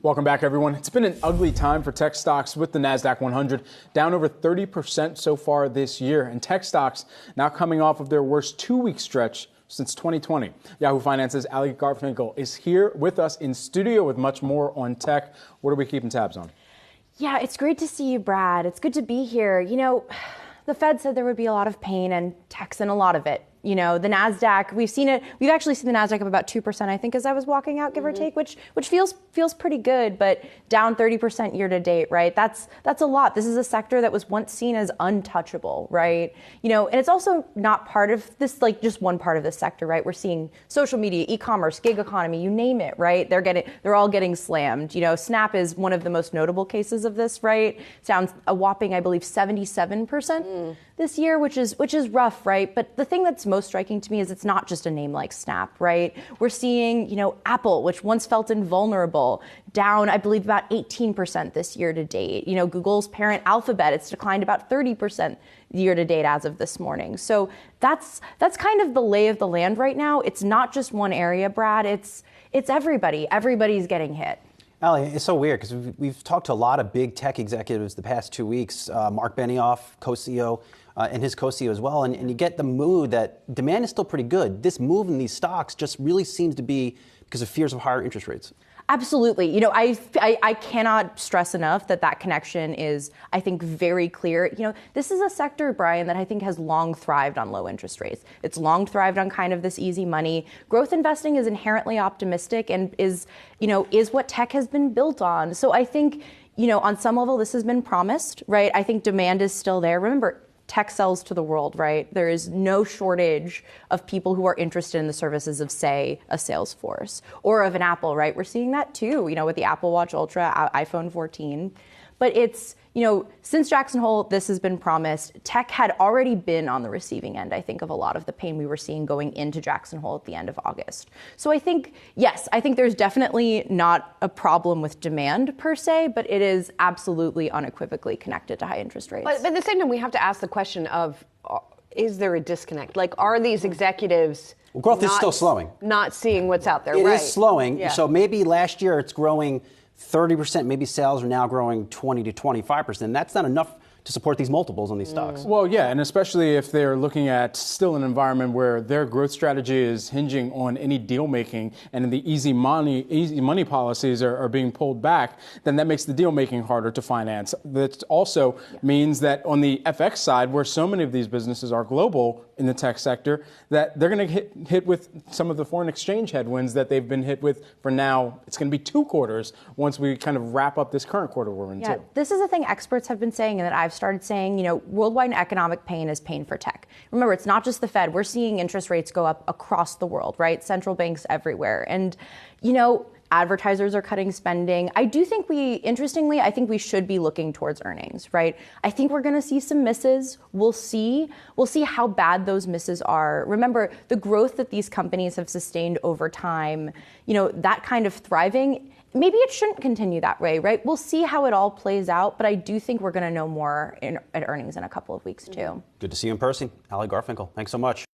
Welcome back, everyone. It's been an ugly time for tech stocks with the NASDAQ 100 down over 30% so far this year. And tech stocks now coming off of their worst two-week stretch since 2020. Yahoo Finance's Allie Garfinkle is here with us in studio with much more on tech. What are we keeping tabs on? Yeah, it's great to see you, Brad. It's good to be here. You know, the Fed said there would be a lot of pain, and tech's in a lot of it. You know, the NASDAQ, we've actually seen the NASDAQ up about 2%, I think, as I was walking out, give or take, which feels pretty good, but down 30% year to date, right? That's a lot. This is a sector that was once seen as untouchable, right? You know, and it's also not part of this, like just one part of this sector, right? We're seeing social media, e-commerce, gig economy, you name it, right? They're all getting slammed. You know, Snap is one of the most notable cases of this, right? Sounds a whopping, I believe, 77% this year, which is rough, right? But the thing that's most striking to me is it's not just a name like Snap, right? We're seeing, you know, Apple, which once felt invulnerable, down, I believe, about 18% this year to date. You know, Google's parent Alphabet, it's declined about 30% year to date as of this morning. So that's kind of the lay of the land right now. It's not just one area, Brad. It's everybody. Everybody's getting hit. Allie, it's so weird because we've talked to a lot of big tech executives the past 2 weeks, Mark Benioff, co-CEO, and his co-CEO as well, and you get the mood that demand is still pretty good. This move in these stocks just really seems to be because of fears of higher interest rates. Absolutely. You know, I cannot stress enough that connection is, I think, very clear. You know, this is a sector, Brian, that I think has long thrived on low interest rates. It's long thrived on kind of this easy money. Growth investing is inherently optimistic and is what tech has been built on. So I think, you know, on some level, this has been promised, right? I think demand is still there. Remember, tech sells to the world, right? There is no shortage of people who are interested in the services of, say, a Salesforce or of an Apple, right? We're seeing that too, you know, with the Apple Watch Ultra, iPhone 14. But it's, you know, since Jackson Hole, this has been promised. Tech had already been on the receiving end, I think, of a lot of the pain we were seeing going into Jackson Hole at the end of August. So I think, yes, I think there's definitely not a problem with demand per se, but it is absolutely unequivocally connected to high interest rates. But at the same time, we have to ask the question of, is there a disconnect? Like, are these executives growth is still slowing, not seeing what's out there? It right. is slowing. Yeah. So maybe last year it's growing 30%, maybe sales are now growing 20 to 25%. That's not enough to support these multiples on these stocks. Well, yeah, and especially if they're looking at still an environment where their growth strategy is hinging on any deal making and the easy money policies are being pulled back, then that makes the deal making harder to finance. That also means that on the FX side, where so many of these businesses are global in the tech sector, that they're going to get hit with some of the foreign exchange headwinds that they've been hit with for now. It's going to be 2 quarters once we kind of wrap up this current quarter we're in. Yeah, this is a thing experts have been saying and that I've started saying, you know, worldwide economic pain is pain for tech. Remember, it's not just the Fed. We're seeing interest rates go up across the world, right? Central banks everywhere. And, you know, advertisers are cutting spending. I think we should be looking towards earnings, right? I think we're going to see some misses. We'll see how bad those misses are. Remember, the growth that these companies have sustained over time, you know, that kind of thriving, maybe it shouldn't continue that way, right? We'll see how it all plays out, but I do think we're going to know more at earnings in a couple of weeks, too. Good to see you in person. Allie Garfinkle, thanks so much.